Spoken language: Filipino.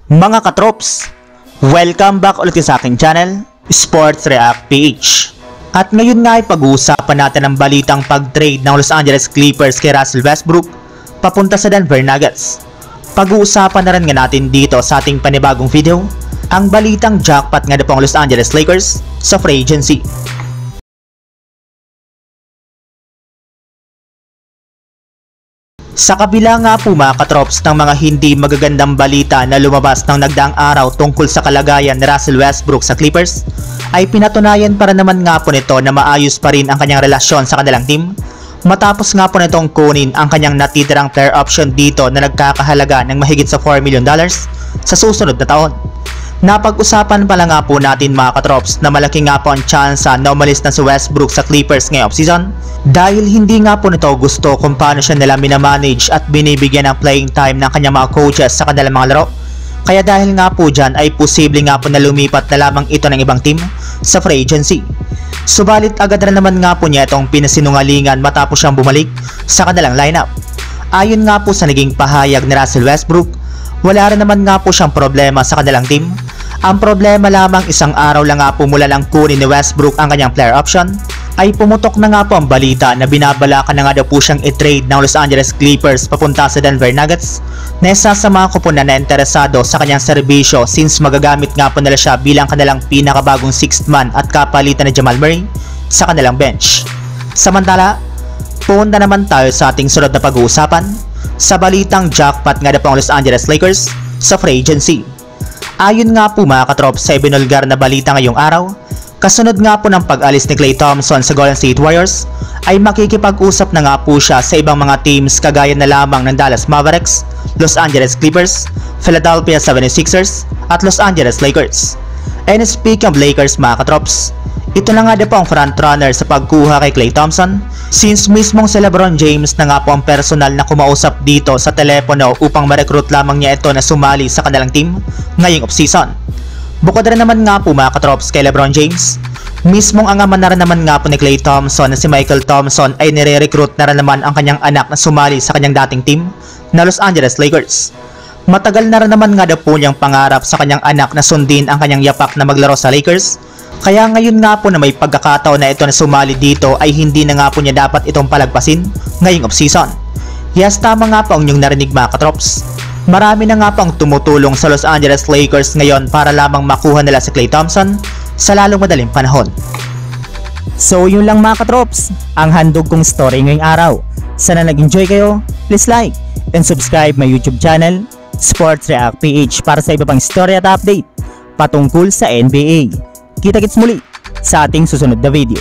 Mga katrops, welcome back ulit sa aking channel, Sports React PH. At ngayon nga ay pag-uusapan natin ang balitang pag-trade ng Los Angeles Clippers kay Russell Westbrook papunta sa Denver Nuggets. Pag-uusapan na rin nga natin dito sa ating panibagong video ang balitang jackpot nga na po ang Los Angeles Lakers sa free agency. Sa kabila nga po mga katrops ng mga hindi magagandang balita na lumabas ng nagdaang araw tungkol sa kalagayan ni Russell Westbrook sa Clippers, ay pinatunayan para naman nga po nito na maayos pa rin ang kanyang relasyon sa kanilang team matapos nga po nitong kunin ang kanyang natitirang player option dito na nagkakahalaga ng mahigit sa $4 million sa susunod na taon. Napag-usapan pala nga po natin mga katrops na malaki nga po ang tsansa na umalis na si Westbrook sa Clippers ngayong offseason dahil hindi nga po nito gusto kung paano siya nila minamanage at binibigyan ng playing time ng kanyang mga coaches sa kanilang mga laro. Kaya dahil nga po dyan ay posible nga po na lumipat na lamang ito ng ibang team sa free agency. Subalit agad na naman nga po niya itong pinasinungalingan matapos siyang bumalik sa kanilang lineup. Ayon nga po sa naging pahayag ni Russell Westbrook, wala rin naman nga po siyang problema sa kanilang team. Ang problema lamang isang araw lang nga po mula lang kunin ni Westbrook ang kanyang player option ay pumutok na nga po ang balita na binabalakan na nga daw po siyang i-trade ng Los Angeles Clippers papunta sa Denver Nuggets na isa sa mga kupunan na interesado sa kanyang serbisyo since magagamit nga po nila siya bilang kanilang pinakabagong sixth man at kapalitan ni Jamal Murray sa kanilang bench. Samantala, punta naman tayo sa ating sunod na pag-uusapan sa balitang jackpot nga na po ang Los Angeles Lakers sa free agency. Ayon nga po mga katrop sa ibinulgar na balita ngayong araw, kasunod nga po ng pag-alis ni Klay Thompson sa Golden State Warriors ay makikipag-usap na nga po siya sa ibang mga teams kagaya na lamang ng Dallas Mavericks, Los Angeles Clippers, Philadelphia 76ers at Los Angeles Lakers. And speaking of Lakers mga katrops, ito na nga po ang frontrunner sa pagkuha kay Klay Thompson since mismong si LeBron James na nga po ang personal na kumausap dito sa telepono upang ma-recruit lamang niya ito na sumali sa kanilang team ngayong offseason. Bukod rin naman nga po mga katrops kay LeBron James, mismong ang ama na rin naman nga po ni Klay Thompson na si Michael Thompson ay nire-recruit na rin naman ang kanyang anak na sumali sa kanyang dating team na Los Angeles Lakers. Matagal na rin naman nga daw po niyang pangarap sa kanyang anak na sundin ang kanyang yapak na maglaro sa Lakers. Kaya ngayon nga po na may pagkakataon na ito na sumali dito ay hindi na nga po niya dapat itong palagpasin ngayong offseason. Yes, tama nga po ang inyong narinig mga katrops. Marami na nga po ang tumutulong sa Los Angeles Lakers ngayon para lamang makuha nila si Klay Thompson sa lalong madaling panahon. So yun lang mga katrops, ang handog kong story ngayong araw. Sana nag-enjoy kayo, please like and subscribe my YouTube channel, Sports React PH para sa iba pang story at update patungkol sa NBA. Kita-kits muli sa ating susunod na video.